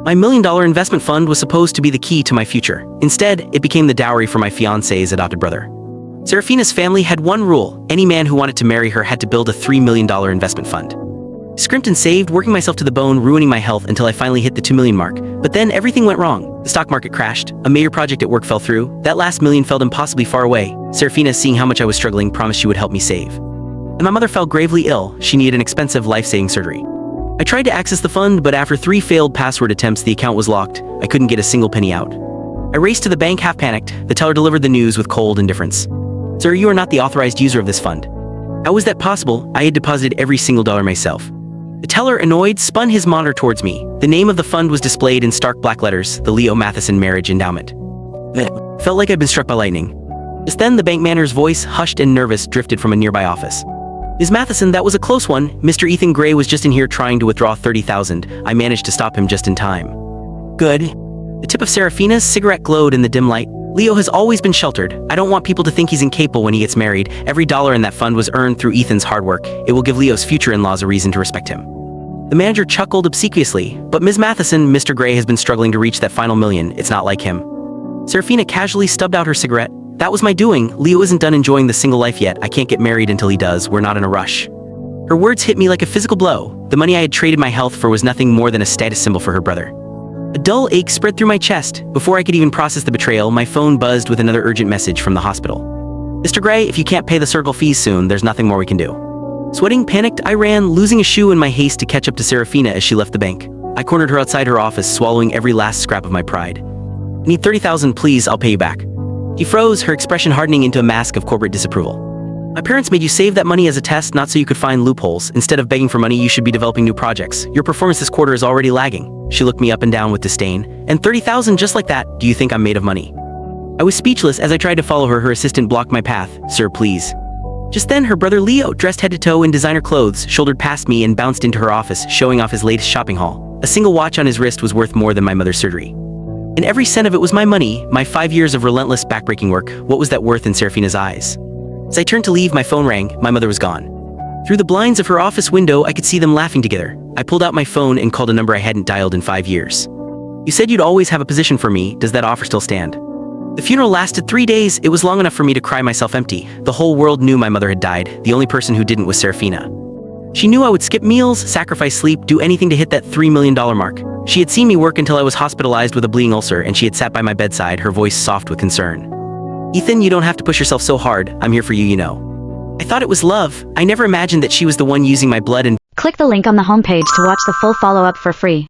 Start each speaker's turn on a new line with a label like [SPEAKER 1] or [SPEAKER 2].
[SPEAKER 1] My $1 million investment fund was supposed to be the key to my future. Instead, it became the dowry for my fiancé's adopted brother. Serafina's family had one rule: any man who wanted to marry her had to build a $3 million investment fund. Scrimped and saved, working myself to the bone, ruining my health until I finally hit the 2 million mark. But then everything went wrong. The stock market crashed, a major project at work fell through, that last million felt impossibly far away. Serafina, seeing how much I was struggling, promised she would help me save. And my mother fell gravely ill. She needed an expensive life-saving surgery. I tried to access the fund, but after 3 failed password attempts, the account was locked. I couldn't get a single penny out. I raced to the bank half panicked. The teller delivered the news with cold indifference. Sir, you are not the authorized user of this fund. How was that possible? I had deposited every single dollar myself. The teller, annoyed, spun his monitor towards me. The name of the fund was displayed in stark black letters: the Leo Matheson Marriage Endowment. Felt like I'd been struck by lightning. Just then, the bank manager's voice, hushed and nervous, drifted from a nearby office. Ms. Matheson, that was a close one. Mr. Ethan Gray was just in here trying to withdraw $30,000. I managed to stop him just in time. Good. The tip of Serafina's cigarette glowed in the dim light. Leo has always been sheltered. I don't want people to think he's incapable when he gets married. Every dollar in that fund was earned through Ethan's hard work. It will give Leo's future in-laws a reason to respect him. The manager chuckled obsequiously. But Ms. Matheson, Mr. Gray has been struggling to reach that final million. It's not like him. Serafina casually stubbed out her cigarette. That was my doing. Leo isn't done enjoying the single life yet. I can't get married until he does. We're not in a rush. Her words hit me like a physical blow. The money I had traded my health for was nothing more than a status symbol for her brother. A dull ache spread through my chest. Before I could even process the betrayal, my phone buzzed with another urgent message from the hospital. Mr. Gray, if you can't pay the surgical fees soon, there's nothing more we can do. Sweating, panicked, I ran, losing a shoe in my haste to catch up to Serafina as she left the bank. I cornered her outside her office, swallowing every last scrap of my pride. I need $30,000, please, I'll pay you back. She froze, her expression hardening into a mask of corporate disapproval. My parents made you save that money as a test, not so you could find loopholes. Instead of begging for money, you should be developing new projects. Your performance this quarter is already lagging. She looked me up and down with disdain. And $30,000 just like that? Do you think I'm made of money? I was speechless as I tried to follow her. Her assistant blocked my path. Sir, please. Just then, her brother Leo, dressed head to toe in designer clothes, shouldered past me and bounced into her office, showing off his latest shopping haul. A single watch on his wrist was worth more than my mother's surgery. And every cent of it was my money, my 5 years of relentless backbreaking work. What was that worth in Serafina's eyes? As I turned to leave, my phone rang. My mother was gone. Through the blinds of her office window, I could see them laughing together. I pulled out my phone and called a number I hadn't dialed in 5 years. You said you'd always have a position for me. Does that offer still stand? The funeral lasted 3 days. It was long enough for me to cry myself empty. The whole world knew my mother had died. The only person who didn't was Serafina. She knew I would skip meals, sacrifice sleep, do anything to hit that $3 million mark. She had seen me work until I was hospitalized with a bleeding ulcer, and she had sat by my bedside, her voice soft with concern. Ethan, you don't have to push yourself so hard. I'm here for you, you know. I thought it was love. I never imagined that she was the one using my blood and...
[SPEAKER 2] Click the link on the homepage to watch the full follow-up for free.